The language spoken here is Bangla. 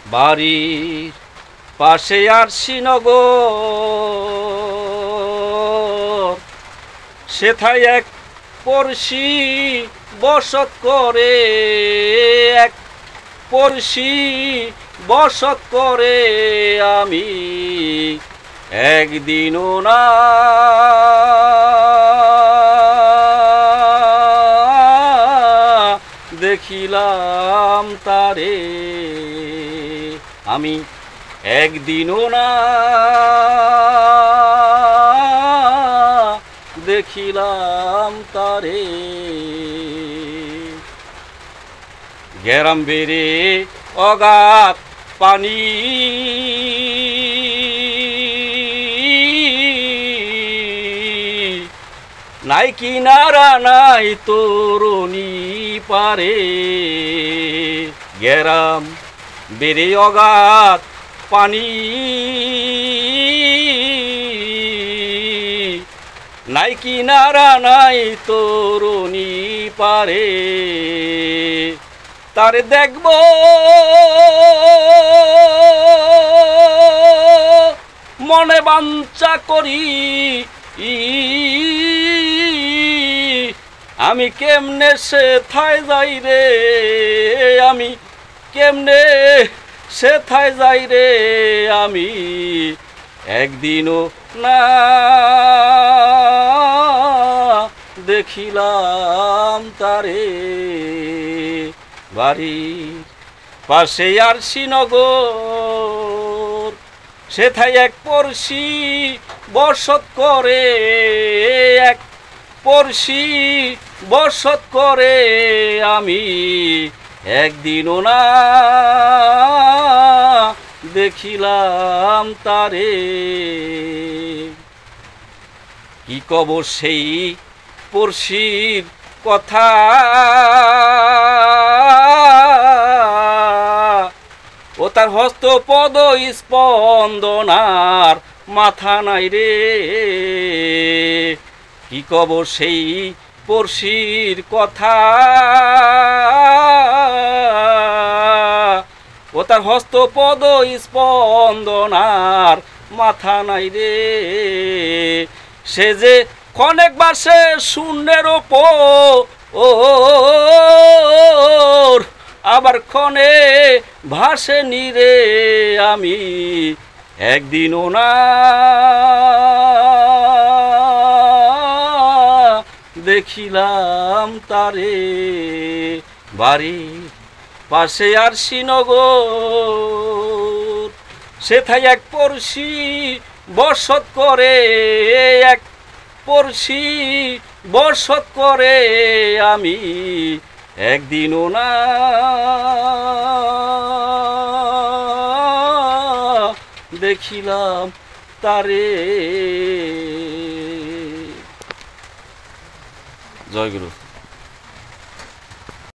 বাড়ির পাশে আরশিনগর, সেথায় এক পড়শি বসত করে, এক পড়শি বসত করে। আমি একদিনও না দেখিলাম তারে, আমি একদিনও না দেখিলাম তারে। গেরাম বেড়ে অগাধ পানি, নাই কিনারা নাই তরুণী পারে। গেরাম বেড়ে অগাধ পানি, নাই কিনারা নাই তরুণী পারে। তারে দেখব মনে বাঞ্ছা করি, আমি কেমনে সেথায় যাই রে, আমি কেমনে সেথায় যাই রে। আমি একদিনও না দেখিলাম তারে, বাড়ির পাশে আরশিনগর, সেথায় এক পড়শি বসত করে, এক পড়শি বসত করে। আমি একদিনও না দেখিলাম তারে। কি কব সেই পড়শির কথা, ও তার হস্ত পদ স্পন্দনার মাথা নাই রে। কি কব সেই পড়শির কথা, ও তার হস্ত পদ স্পন্দনার মাথা নাই রে। সে যে ক্ষণেক বাসে শূন্যের ওপর, আবার ক্ষণে ভাসে নিরে। আমি একদিনও না দেখিলাম তারে, বাড়ির পাশে আরশিনগর, সেথায় এক পড়শি বসত করে, এক পড়শি বসত করে। আমি একদিনও না দেখিলাম তারে। জয় গুরু।